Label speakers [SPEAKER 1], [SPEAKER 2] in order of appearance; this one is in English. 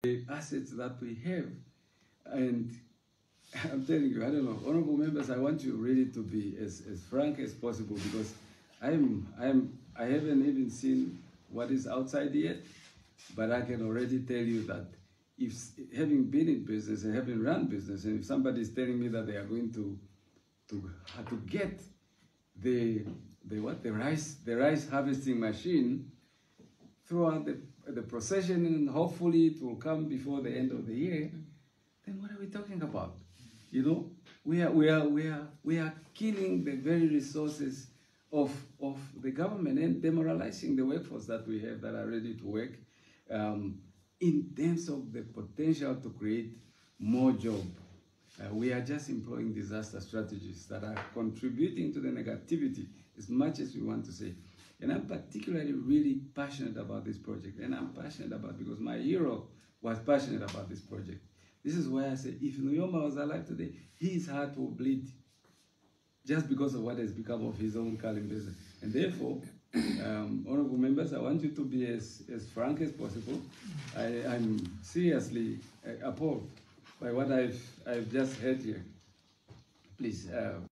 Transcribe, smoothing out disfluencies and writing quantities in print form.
[SPEAKER 1] the assets that we have. And I'm telling you, I don't know, honorable members, I want you really to be as frank as possible, because I haven't even seen what is outside yet, but I can already tell you that if, having been in business and having run business, and if somebody is telling me that they are going to get the rice harvesting machine throughout the procession, and hopefully it will come before the end of the year, then what are we talking about? You know, we are killing the very resources of the government and demoralizing the workforce that we have that are ready to work, in terms of the potential to create more jobs. We are just employing disaster strategies that are contributing to the negativity as much as we want to say. And I'm particularly really passionate about this project. And I'm passionate about it because my hero was passionate about this project. This is why I say, if Nujoma was alive today, his heart will bleed just because of what has become of his own Kalim business. And therefore, honorable members, I want you to be as frank as possible. I'm seriously appalled by what I've just heard here. Please.